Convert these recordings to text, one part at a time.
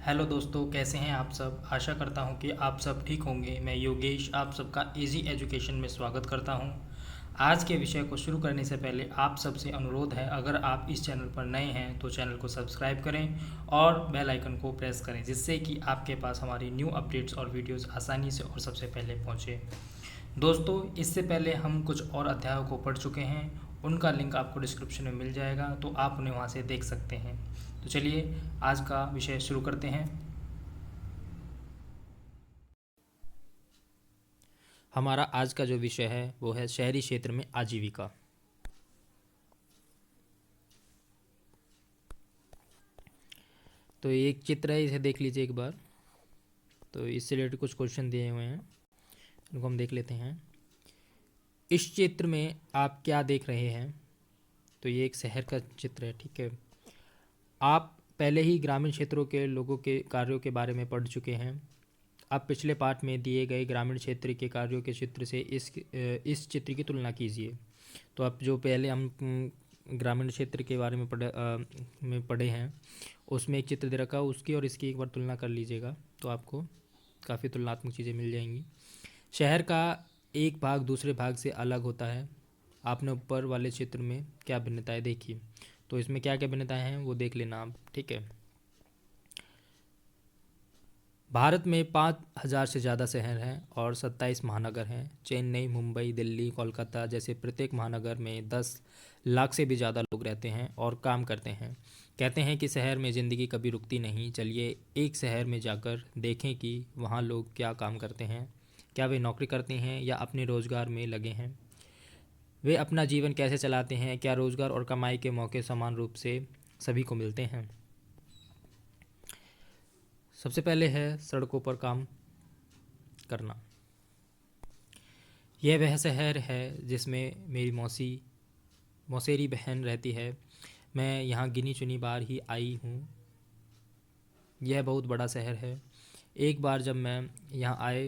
Hello दोस्तों, कैसे हैं आप सब। आशा करता हूं कि आप सब ठीक होंगे। मैं योगेश आप सबका इजी एजुकेशन में स्वागत करता हूं। आज के विषय को शुरू करने से पहले आप सबसे अनुरोध है, अगर आप इस चैनल पर नए हैं तो चैनल को सब्सक्राइब करें और बेल आइकन को प्रेस करें, जिससे कि आपके पास हमारी न्यू अपडेट्स और वीडियोस आसानी से और सबसे पहले पहुंचे। दोस्तों, इससे पहले हम कुछ और अध्यायों को पढ़ चुके हैं, उनका लिंक आपको डिस्क्रिप्शन में मिल जाएगा, तो आप उन्हें वहाँ से देख सकते हैं। तो चलिए आज का विषय शुरू करते हैं। हमारा आज का जो विषय है वो है शहरी क्षेत्र में आजीविका। तो ये एक चित्र है, इसे देख लीजिए एक बार। तो इससे रिलेटेड कुछ क्वेश्चन दिए हुए हैं, इनको हम देख लेते हैं। इस चित्र में आप क्या देख रहे हैं? तो ये एक शहर का चित्र है, ठीक है। आप पहले ही ग्रामीण क्षेत्रों के लोगों के कार्यों के बारे में पढ़ चुके हैं। आप पिछले पाठ में दिए गए ग्रामीण क्षेत्र के कार्यों के चित्र से इस चित्र की तुलना कीजिए। तो अब जो पहले हम ग्रामीण क्षेत्र के बारे में पढ़े हैं, उसमें एक चित्र दे रखा है, उसकी और इसकी एक बार तुलना कर लीजिएगा, तो आपको काफ़ी तुलनात्मक चीज़ें मिल जाएंगी। शहर का एक भाग दूसरे भाग से अलग होता है। आपने ऊपर वाले चित्र में क्या भिन्नताएं देखी, तो इसमें क्या क्या भिन्नताएं हैं वो देख लेना आप, ठीक है। भारत में 5,000 से ज़्यादा शहर हैं और 27 महानगर हैं। चेन्नई, मुंबई, दिल्ली, कोलकाता जैसे प्रत्येक महानगर में 10 लाख से भी ज़्यादा लोग रहते हैं और काम करते हैं। कहते हैं कि शहर में ज़िंदगी कभी रुकती नहीं। चलिए एक शहर में जाकर देखें कि वहाँ लोग क्या काम करते हैं। क्या वे नौकरी करते हैं या अपने रोज़गार में लगे हैं? वे अपना जीवन कैसे चलाते हैं? क्या रोज़गार और कमाई के मौके समान रूप से सभी को मिलते हैं? सबसे पहले है सड़कों पर काम करना। यह वह शहर है जिसमें मेरी मौसेरी बहन रहती है। मैं यहाँ गिनी चुनी बार ही आई हूँ। यह बहुत बड़ा शहर है। एक बार जब मैं यहाँ आए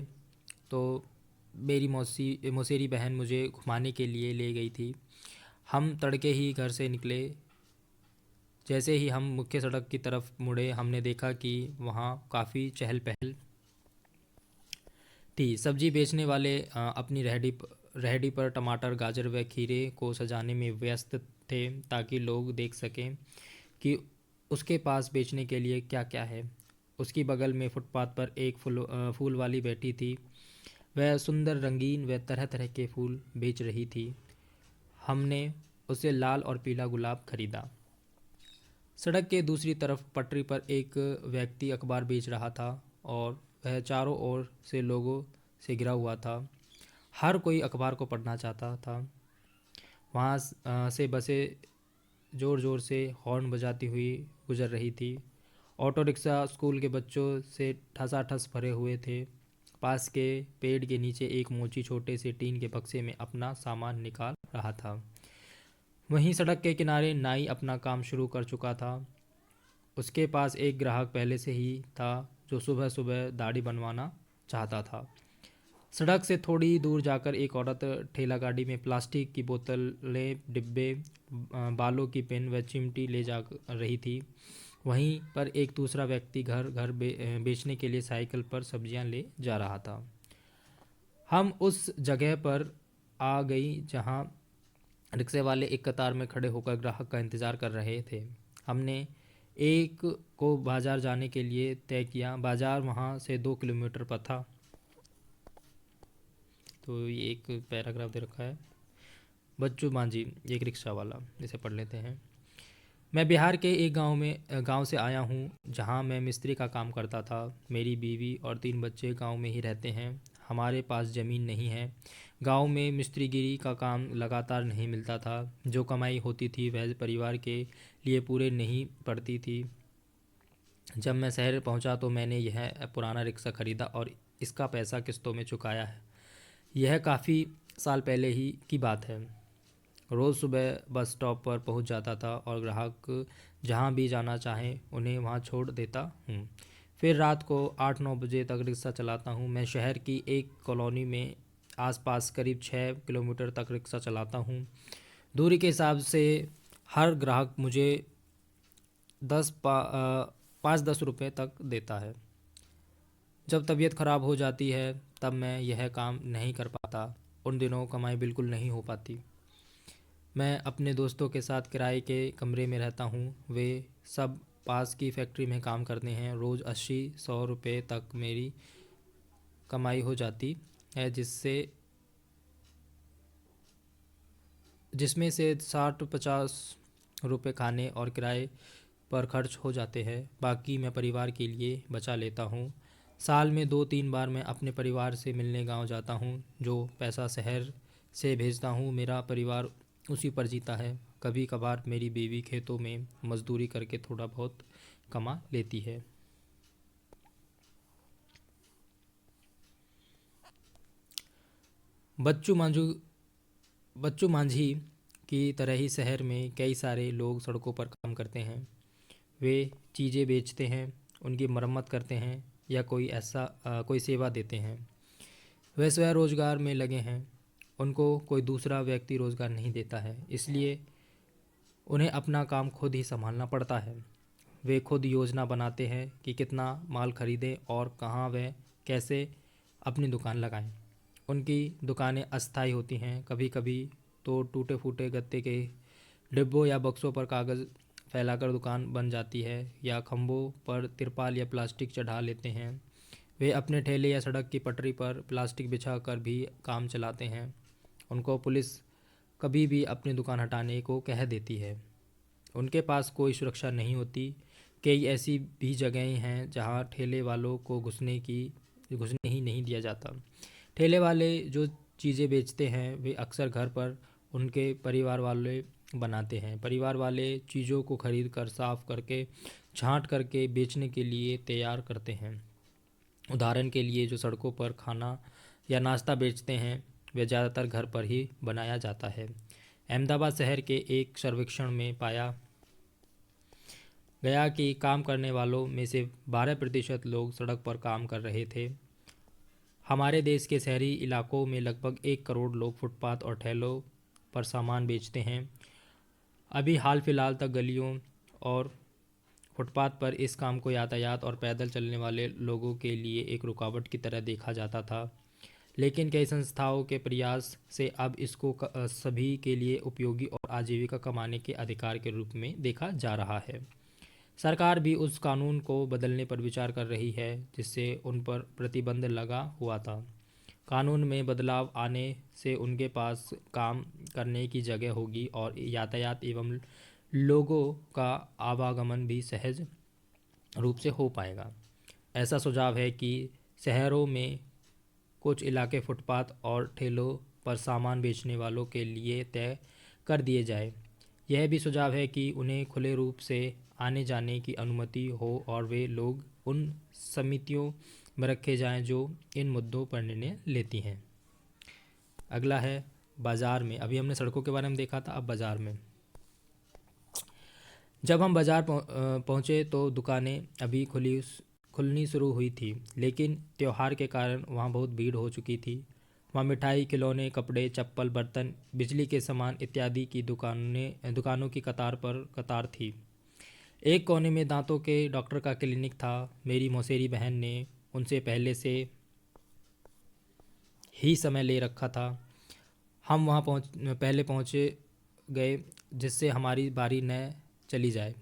तो मेरी मौसेरी बहन मुझे घुमाने के लिए ले गई थी। हम तड़के ही घर से निकले। जैसे ही हम मुख्य सड़क की तरफ मुड़े, हमने देखा कि वहाँ काफ़ी चहल पहल थी। सब्जी बेचने वाले अपनी रेहड़ी पर टमाटर, गाजर व खीरे को सजाने में व्यस्त थे, ताकि लोग देख सकें कि उसके पास बेचने के लिए क्या क्या है। उसकी बगल में फुटपाथ पर एक फूल वाली बैठी थी। वह सुंदर, रंगीन व तरह तरह के फूल बेच रही थी। हमने उसे लाल और पीला गुलाब खरीदा। सड़क के दूसरी तरफ पटरी पर एक व्यक्ति अखबार बेच रहा था और वह चारों ओर से लोगों से घिरा हुआ था। हर कोई अखबार को पढ़ना चाहता था। वहाँ से बसें ज़ोर ज़ोर से हॉर्न बजाती हुई गुजर रही थी। ऑटो रिक्शा स्कूल के बच्चों से ठसाठस भरे हुए थे। पास के पेड़ के नीचे एक मोची छोटे से टीन के बक्से में अपना सामान निकाल रहा था। वहीं सड़क के किनारे नाई अपना काम शुरू कर चुका था। उसके पास एक ग्राहक पहले से ही था जो सुबह सुबह दाढ़ी बनवाना चाहता था। सड़क से थोड़ी दूर जाकर एक औरत ठेला गाड़ी में प्लास्टिक की बोतलें, डिब्बे, बालों की पिन व चिमटी ले जा रही थी। वहीं पर एक दूसरा व्यक्ति घर घर बेचने के लिए साइकिल पर सब्जियां ले जा रहा था। हम उस जगह पर आ गई जहां रिक्शे वाले एक कतार में खड़े होकर ग्राहक का इंतज़ार कर रहे थे। हमने एक को बाज़ार जाने के लिए तय किया। बाज़ार वहाँ से 2 किलोमीटर पर था। तो ये एक पैराग्राफ दे रखा है। बच्चू मांझी, एक रिक्शा वाला, इसे पढ़ लेते हैं। मैं बिहार के एक गांव से आया हूँ जहाँ मैं मिस्त्री का काम करता था। मेरी बीवी और 3 बच्चे गांव में ही रहते हैं। हमारे पास ज़मीन नहीं है। गांव में मिस्त्रीगिरी का काम लगातार नहीं मिलता था। जो कमाई होती थी वह परिवार के लिए पूरे नहीं पड़ती थी। जब मैं शहर पहुंचा तो मैंने यह पुराना रिक्शा ख़रीदा और इसका पैसा किस्तों में चुकाया है। यह काफ़ी साल पहले ही की बात है। रोज़ सुबह बस स्टॉप पर पहुंच जाता था और ग्राहक जहां भी जाना चाहें उन्हें वहां छोड़ देता हूं। फिर रात को 8-9 बजे तक रिक्शा चलाता हूं। मैं शहर की एक कॉलोनी में आसपास करीब 6 किलोमीटर तक रिक्शा चलाता हूं। दूरी के हिसाब से हर ग्राहक मुझे 5-10 रुपये तक देता है। जब तबीयत ख़राब हो जाती है तब मैं यह काम नहीं कर पाता। उन दिनों कमाई बिल्कुल नहीं हो पाती। मैं अपने दोस्तों के साथ किराए के कमरे में रहता हूँ। वे सब पास की फैक्ट्री में काम करते हैं। रोज़ 80-100 रुपये तक मेरी कमाई हो जाती है, जिसमें से 60-50 रुपये खाने और किराए पर खर्च हो जाते हैं। बाकी मैं परिवार के लिए बचा लेता हूँ। साल में 2-3 बार मैं अपने परिवार से मिलने गांव जाता हूँ। जो पैसा शहर से भेजता हूँ मेरा परिवार उसी पर जीता है। कभी कभार मेरी बीवी खेतों में मजदूरी करके थोड़ा बहुत कमा लेती है। बच्चू मांझू बच्चू मांझी की तरह ही शहर में कई सारे लोग सड़कों पर काम करते हैं। वे चीज़ें बेचते हैं, उनकी मरम्मत करते हैं या कोई सेवा देते हैं। वे स्वरोजगार में लगे हैं। उनको कोई दूसरा व्यक्ति रोज़गार नहीं देता है, इसलिए उन्हें अपना काम खुद ही संभालना पड़ता है। वे खुद योजना बनाते हैं कि कितना माल खरीदें और कहाँ व कैसे अपनी दुकान लगाएं। उनकी दुकानें अस्थायी होती हैं। कभी कभी तो टूटे फूटे गत्ते के डिब्बों या बक्सों पर कागज़ फैलाकर दुकान बन जाती है, या खंभों पर तिरपाल या प्लास्टिक चढ़ा लेते हैं। वे अपने ठेले या सड़क की पटरी पर प्लास्टिक बिछा कर भी काम चलाते हैं। उनको पुलिस कभी भी अपनी दुकान हटाने को कह देती है। उनके पास कोई सुरक्षा नहीं होती। कई ऐसी भी जगहें हैं जहां ठेले वालों को घुसने ही नहीं दिया जाता। ठेले वाले जो चीज़ें बेचते हैं वे अक्सर घर पर उनके परिवार वाले बनाते हैं। परिवार वाले चीज़ों को खरीद कर साफ करके छांट करके बेचने के लिए तैयार करते हैं। उदाहरण के लिए जो सड़कों पर खाना या नाश्ता बेचते हैं वे ज़्यादातर घर पर ही बनाया जाता है। अहमदाबाद शहर के एक सर्वेक्षण में पाया गया कि काम करने वालों में से 12% लोग सड़क पर काम कर रहे थे। हमारे देश के शहरी इलाकों में लगभग 1 करोड़ लोग फुटपाथ और ठेलों पर सामान बेचते हैं। अभी हाल फिलहाल तक गलियों और फुटपाथ पर इस काम को यातायात और पैदल चलने वाले लोगों के लिए एक रुकावट की तरह देखा जाता था, लेकिन कई संस्थाओं के प्रयास से अब इसको सभी के लिए उपयोगी और आजीविका कमाने के अधिकार के रूप में देखा जा रहा है। सरकार भी उस कानून को बदलने पर विचार कर रही है जिससे उन पर प्रतिबंध लगा हुआ था। कानून में बदलाव आने से उनके पास काम करने की जगह होगी और यातायात एवं लोगों का आवागमन भी सहज रूप से हो पाएगा। ऐसा सुझाव है कि शहरों में कुछ इलाके फुटपाथ और ठेलों पर सामान बेचने वालों के लिए तय कर दिए जाए। यह भी सुझाव है कि उन्हें खुले रूप से आने जाने की अनुमति हो और वे लोग उन समितियों में रखे जाएं जो इन मुद्दों पर निर्णय लेती हैं। अगला है बाज़ार में। अभी हमने सड़कों के बारे में देखा था, अब बाज़ार में। जब हम बाज़ार पहुँचे तो दुकानें अभी खुलनी शुरू हुई थी, लेकिन त्यौहार के कारण वहाँ बहुत भीड़ हो चुकी थी। वहाँ मिठाई, खिलौने, कपड़े, चप्पल, बर्तन, बिजली के सामान इत्यादि की दुकानों की कतार पर कतार थी। एक कोने में दांतों के डॉक्टर का क्लिनिक था। मेरी मौसेरी बहन ने उनसे पहले से ही समय ले रखा था। हम वहाँ पहले पहुँचे गए जिससे हमारी बारी न चली जाए।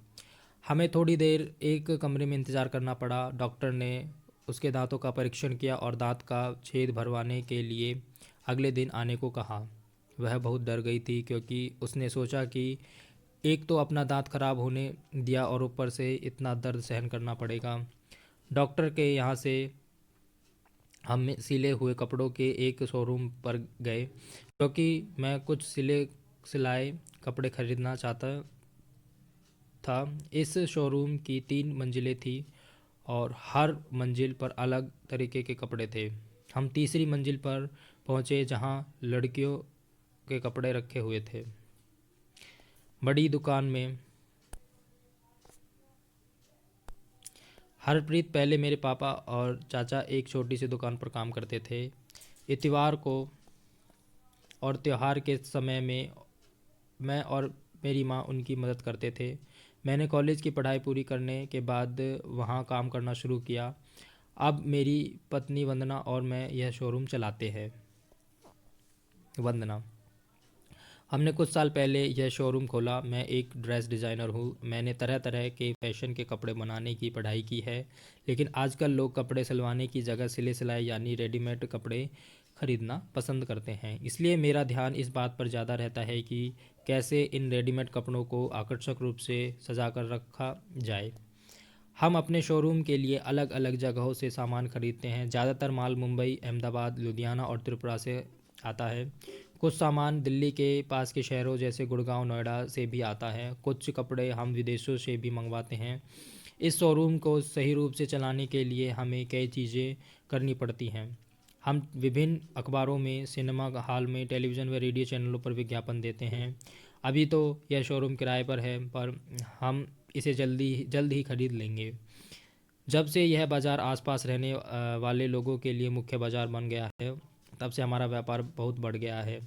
हमें थोड़ी देर एक कमरे में इंतज़ार करना पड़ा। डॉक्टर ने उसके दांतों का परीक्षण किया और दांत का छेद भरवाने के लिए अगले दिन आने को कहा। वह बहुत डर गई थी क्योंकि उसने सोचा कि एक तो अपना दांत खराब होने दिया और ऊपर से इतना दर्द सहन करना पड़ेगा। डॉक्टर के यहाँ से हम सिले हुए कपड़ों के एक शोरूम पर गए क्योंकि मैं कुछ सिलाए कपड़े खरीदना चाहता था। इस शोरूम की 3 मंजिलें थी और हर मंजिल पर अलग तरीके के कपड़े थे। हम तीसरी मंजिल पर पहुँचे जहाँ लड़कियों के कपड़े रखे हुए थे। बड़ी दुकान में हरप्रीत पहले मेरे पापा और चाचा एक छोटी सी दुकान पर काम करते थे। इतवार को और त्यौहार के समय में मैं और मेरी माँ उनकी मदद करते थे। मैंने कॉलेज की पढ़ाई पूरी करने के बाद वहाँ काम करना शुरू किया। अब मेरी पत्नी वंदना और मैं यह शोरूम चलाते हैं। वंदना: हमने कुछ साल पहले यह शोरूम खोला। मैं एक ड्रेस डिज़ाइनर हूँ। मैंने तरह तरह के फैशन के कपड़े बनाने की पढ़ाई की है, लेकिन आजकल लोग कपड़े सिलवाने की जगह सिले सिलाए यानी रेडीमेड कपड़े खरीदना पसंद करते हैं। इसलिए मेरा ध्यान इस बात पर ज़्यादा रहता है कि कैसे इन रेडीमेड कपड़ों को आकर्षक रूप से सजा कर रखा जाए। हम अपने शोरूम के लिए अलग अलग जगहों से सामान खरीदते हैं। ज़्यादातर माल मुंबई, अहमदाबाद, लुधियाना और त्रिपुरा से आता है। कुछ सामान दिल्ली के पास के शहरों जैसे गुड़गांव, नोएडा से भी आता है। कुछ कपड़े हम विदेशों से भी मंगवाते हैं। इस शोरूम को सही रूप से चलाने के लिए हमें कई चीज़ें करनी पड़ती हैं। हम विभिन्न अखबारों में, सिनेमा हॉल में, टेलीविज़न व रेडियो चैनलों पर विज्ञापन देते हैं। अभी तो यह शोरूम किराए पर है, पर हम इसे जल्द ही खरीद लेंगे। जब से यह बाज़ार आसपास रहने वाले लोगों के लिए मुख्य बाज़ार बन गया है, तब से हमारा व्यापार बहुत बढ़ गया है।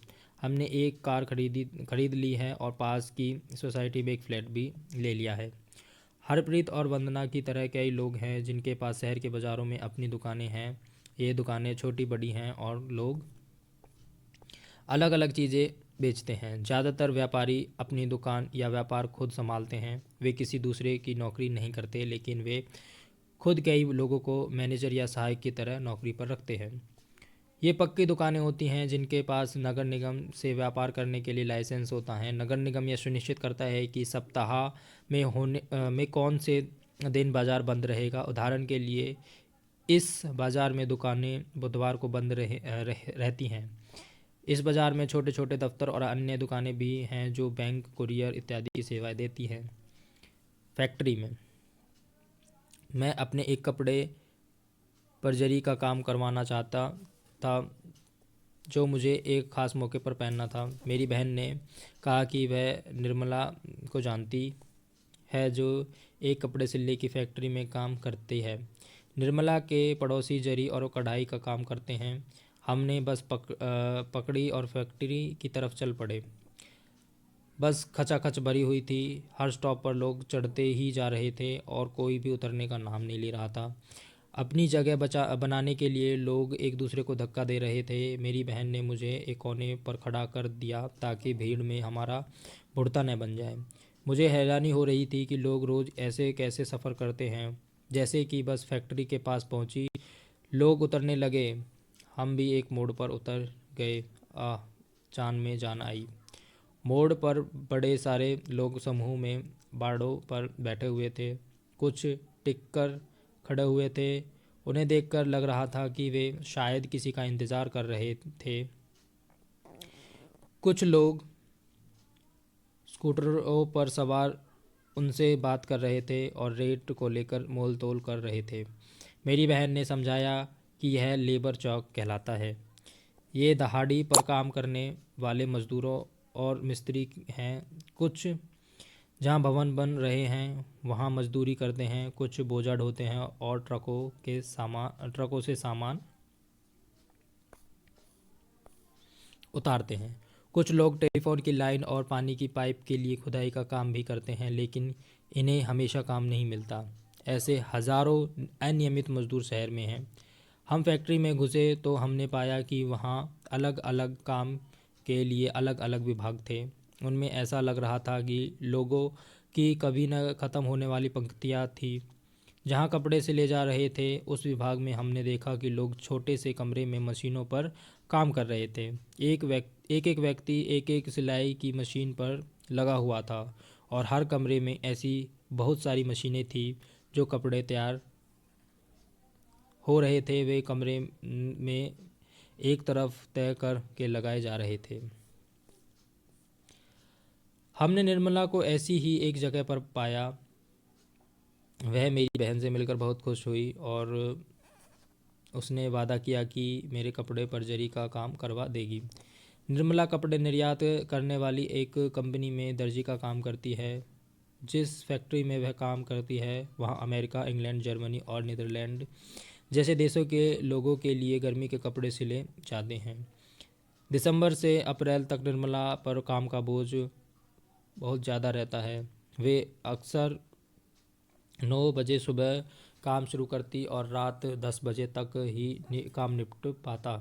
हमने एक कार खरीद ली है और पास की सोसाइटी में एक फ्लैट भी ले लिया है। हरप्रीत और वंदना की तरह कई लोग हैं जिनके पास शहर के बाज़ारों में अपनी दुकानें हैं। ये दुकानें छोटी बड़ी हैं और लोग अलग अलग चीज़ें बेचते हैं। ज़्यादातर व्यापारी अपनी दुकान या व्यापार खुद संभालते हैं। वे किसी दूसरे की नौकरी नहीं करते, लेकिन वे खुद कई लोगों को मैनेजर या सहायक की तरह नौकरी पर रखते हैं। ये पक्की दुकानें होती हैं जिनके पास नगर निगम से व्यापार करने के लिए लाइसेंस होता है। नगर निगम यह सुनिश्चित करता है कि सप्ताह में कौन से दिन बाज़ार बंद रहेगा। उदाहरण के लिए, इस बाज़ार में दुकानें बुधवार को बंद रहती हैं। इस बाज़ार में छोटे छोटे दफ्तर और अन्य दुकानें भी हैं जो बैंक, कुरियर इत्यादि की सेवाएं देती हैं। फैक्ट्री में मैं अपने एक कपड़े पर जरी का काम करवाना चाहता था जो मुझे एक ख़ास मौके पर पहनना था। मेरी बहन ने कहा कि वह निर्मला को जानती है जो एक कपड़े सिलने की फैक्ट्री में काम करती है। निर्मला के पड़ोसी जरी और कढ़ाई का काम करते हैं। हमने बस पकड़ी और फैक्ट्री की तरफ चल पड़े। बस खचाखच भरी हुई थी। हर स्टॉप पर लोग चढ़ते ही जा रहे थे और कोई भी उतरने का नाम नहीं ले रहा था। अपनी जगह बनाने के लिए लोग एक दूसरे को धक्का दे रहे थे। मेरी बहन ने मुझे एक कोने पर खड़ा कर दिया ताकि भीड़ में हमारा भुड़ता न बन जाए। मुझे हैरानी हो रही थी कि लोग रोज़ ऐसे कैसे सफ़र करते हैं। जैसे कि बस फैक्ट्री के पास पहुंची, लोग उतरने लगे। हम भी एक मोड़ पर उतर गए। आह, जान में जान आई। मोड़ पर बड़े सारे लोग समूह में बाड़ों पर बैठे हुए थे। कुछ टिककर खड़े हुए थे। उन्हें देखकर लग रहा था कि वे शायद किसी का इंतज़ार कर रहे थे। कुछ लोग स्कूटरों पर सवार उनसे बात कर रहे थे और रेट को लेकर मोल तोल कर रहे थे। मेरी बहन ने समझाया कि यह लेबर चौक कहलाता है। ये दहाड़ी पर काम करने वाले मज़दूरों और मिस्त्री हैं। कुछ जहाँ भवन बन रहे हैं वहाँ मजदूरी करते हैं। कुछ बोझा ढोते हैं और ट्रकों से सामान उतारते हैं। कुछ लोग टेलीफोन की लाइन और पानी की पाइप के लिए खुदाई का काम भी करते हैं, लेकिन इन्हें हमेशा काम नहीं मिलता। ऐसे हज़ारों अनियमित मजदूर शहर में हैं। हम फैक्ट्री में घुसे तो हमने पाया कि वहाँ अलग अलग काम के लिए अलग अलग विभाग थे। उनमें ऐसा लग रहा था कि लोगों की कभी न ख़त्म होने वाली पंक्तियाँ थी। जहाँ कपड़े से ले जा रहे थे, उस विभाग में हमने देखा कि लोग छोटे से कमरे में मशीनों पर काम कर रहे थे। एक व्यक्ति एक एक सिलाई की मशीन पर लगा हुआ था और हर कमरे में ऐसी बहुत सारी मशीनें थी जो कपड़े तैयार हो रहे थे वे कमरे में एक तरफ तय कर के लगाए जा रहे थे। हमने निर्मला को ऐसी ही एक जगह पर पाया। वह मेरी बहन से मिलकर बहुत खुश हुई और उसने वादा किया कि मेरे कपड़े पर जरी का काम करवा देगी। निर्मला कपड़े निर्यात करने वाली एक कंपनी में दर्जी का काम करती है। जिस फैक्ट्री में वह काम करती है वहाँ अमेरिका, इंग्लैंड, जर्मनी और नीदरलैंड जैसे देशों के लोगों के लिए गर्मी के कपड़े सिले जाते हैं। दिसंबर से अप्रैल तक निर्मला पर काम का बोझ बहुत ज़्यादा रहता है। वे अक्सर 9 बजे सुबह काम शुरू करती और रात 10 बजे तक ही काम निपट पाता।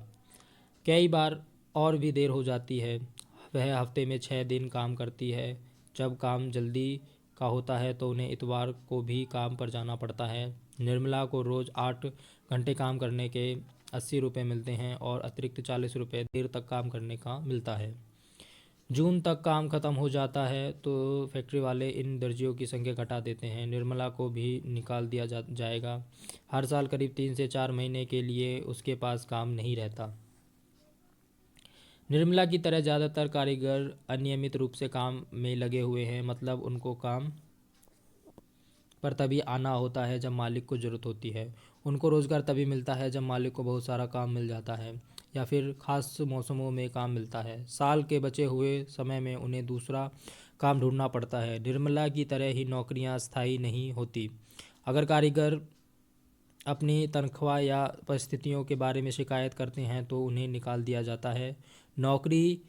कई बार और भी देर हो जाती है। वह हफ्ते में 6 दिन काम करती है। जब काम जल्दी का होता है तो उन्हें इतवार को भी काम पर जाना पड़ता है। निर्मला को रोज़ 8 घंटे काम करने के 80 रुपये मिलते हैं और अतिरिक्त 40 रुपये देर तक काम करने का मिलता है। जून तक काम खत्म हो जाता है तो फैक्ट्री वाले इन दर्जियों की संख्या घटा देते हैं। निर्मला को भी निकाल दिया जाएगा। हर साल करीब 3 से 4 महीने के लिए उसके पास काम नहीं रहता। निर्मला की तरह ज़्यादातर कारीगर अनियमित रूप से काम में लगे हुए हैं, मतलब उनको काम पर तभी आना होता है जब मालिक को ज़रूरत होती है। उनको रोज़गार तभी मिलता है जब मालिक को बहुत सारा काम मिल जाता है या फिर ख़ास मौसमों में काम मिलता है। साल के बचे हुए समय में उन्हें दूसरा काम ढूंढना पड़ता है। निर्मला की तरह ही नौकरियां स्थायी नहीं होती। अगर कारीगर अपनी तनख्वाह या परिस्थितियों के बारे में शिकायत करते हैं तो उन्हें निकाल दिया जाता है। नौकरी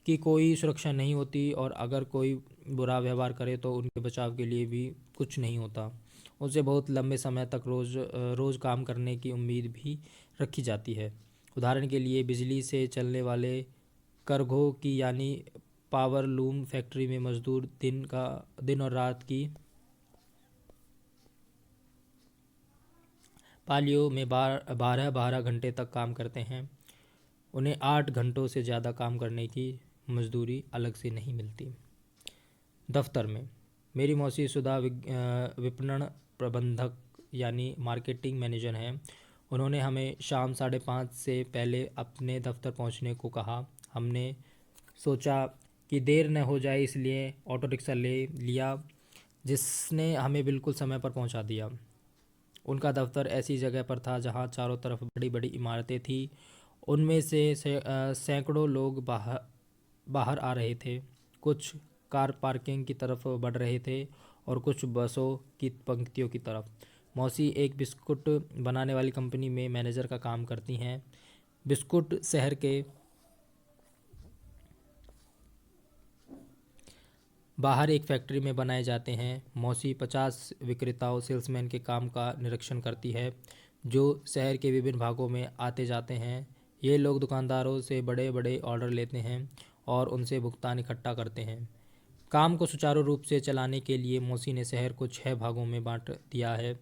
की कोई सुरक्षा नहीं होती और अगर कोई बुरा व्यवहार करे तो उनके बचाव के लिए भी कुछ नहीं होता। उनसे बहुत लंबे समय तक रोज़ काम करने की उम्मीद भी रखी जाती है। उदाहरण के लिए बिजली से चलने वाले करघों की यानी पावर लूम फैक्ट्री में मजदूर दिन और रात की पालियों में 12 12 घंटे तक काम करते हैं। उन्हें 8 घंटों से ज़्यादा काम करने की मजदूरी अलग से नहीं मिलती। दफ्तर में मेरी मौसी सुधा विपणन प्रबंधक यानी मार्केटिंग मैनेजर हैं। उन्होंने हमें शाम 5:30 से पहले अपने दफ्तर पहुंचने को कहा। हमने सोचा कि देर न हो जाए इसलिए ऑटो रिक्शा ले लिया, जिसने हमें बिल्कुल समय पर पहुंचा दिया। उनका दफ्तर ऐसी जगह पर था जहां चारों तरफ बड़ी बड़ी इमारतें थीं। उनमें से सैकड़ों लोग बाहर आ रहे थे। कुछ कार पार्किंग की तरफ बढ़ रहे थे और कुछ बसों की पंक्तियों की तरफ। मौसी एक बिस्कुट बनाने वाली कंपनी में मैनेजर का काम करती हैं। बिस्कुट शहर के बाहर एक फैक्ट्री में बनाए जाते हैं। मौसी 50 विक्रेताओं सेल्समैन के काम का निरीक्षण करती है जो शहर के विभिन्न भागों में आते जाते हैं। ये लोग दुकानदारों से बड़े बड़े ऑर्डर लेते हैं और उनसे भुगतान इकट्ठा करते हैं। काम को सुचारू रूप से चलाने के लिए मौसी ने शहर को 6 भागों में बांट दिया है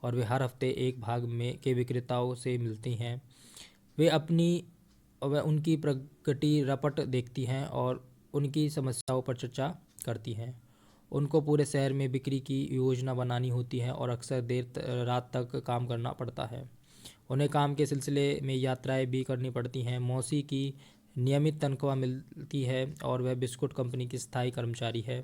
और वे हर हफ्ते एक भाग में के विक्रेताओं से मिलती हैं। वह उनकी प्रगति रपट देखती हैं और उनकी समस्याओं पर चर्चा करती हैं। उनको पूरे शहर में बिक्री की योजना बनानी होती है और अक्सर रात तक काम करना पड़ता है। उन्हें काम के सिलसिले में यात्राएं भी करनी पड़ती हैं। मौसी की नियमित तनख्वाह मिलती है और वह बिस्कुट कंपनी की स्थायी कर्मचारी है।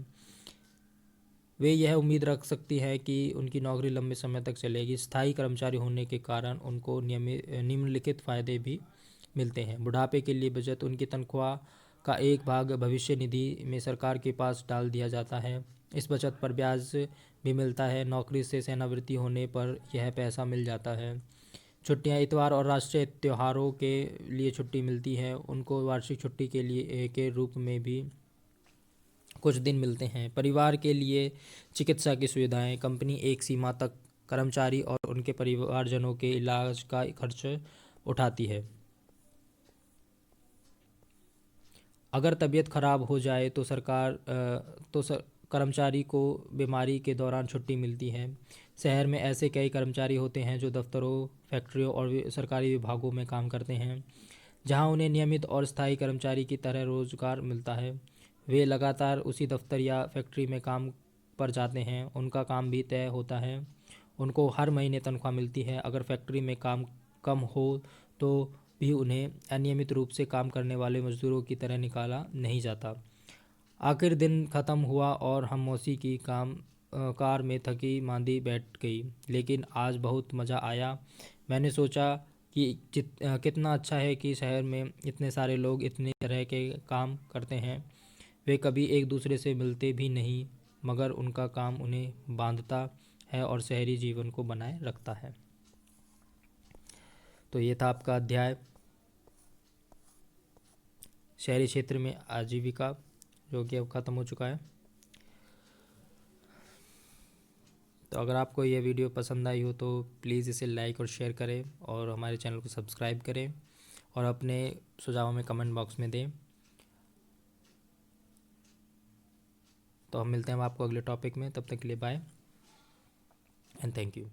वे यह उम्मीद रख सकती हैं कि उनकी नौकरी लंबे समय तक चलेगी। स्थायी कर्मचारी होने के कारण उनको निम्नलिखित फ़ायदे भी मिलते हैं। बुढ़ापे के लिए बचत। उनकी तनख्वाह का एक भाग भविष्य निधि में सरकार के पास डाल दिया जाता है। इस बचत पर ब्याज भी मिलता है। नौकरी से सेवानिवृत्ति होने पर यह पैसा मिल जाता है। छुट्टियां, इतवार और राष्ट्रीय त्योहारों के लिए छुट्टी मिलती है। उनको वार्षिक छुट्टी के रूप में भी कुछ दिन मिलते हैं। परिवार के लिए चिकित्सा की सुविधाएं। कंपनी एक सीमा तक कर्मचारी और उनके परिवारजनों के इलाज का खर्च उठाती है। अगर तबीयत खराब हो जाए तो कर्मचारी को बीमारी के दौरान छुट्टी मिलती है। शहर में ऐसे कई कर्मचारी होते हैं जो दफ्तरों, फैक्ट्रियों और सरकारी विभागों में काम करते हैं, जहां उन्हें नियमित और स्थायी कर्मचारी की तरह रोजगार मिलता है। वे लगातार उसी दफ्तर या फैक्ट्री में काम पर जाते हैं। उनका काम भी तय होता है। उनको हर महीने तनख्वाह मिलती है। अगर फैक्ट्री में काम कम हो तो भी उन्हें अनियमित रूप से काम करने वाले मजदूरों की तरह निकाला नहीं जाता। आखिर दिन ख़त्म हुआ और हम मौसी की कार में थकी मांदी बैठ गई। लेकिन आज बहुत मज़ा आया। मैंने सोचा कि कितना अच्छा है कि शहर में इतने सारे लोग इतने तरह के काम करते हैं। वे कभी एक दूसरे से मिलते भी नहीं, मगर उनका काम उन्हें बांधता है और शहरी जीवन को बनाए रखता है। तो ये था आपका अध्याय शहरी क्षेत्र में आजीविका, जो कि अब ख़त्म हो चुका है। तो अगर आपको ये वीडियो पसंद आई हो तो प्लीज़ इसे लाइक और शेयर करें और हमारे चैनल को सब्सक्राइब करें और अपने सुझाव में कमेंट बॉक्स में दें। तो हम मिलते हैं आपको अगले टॉपिक में, तब तक के लिए बाय एंड थैंक यू।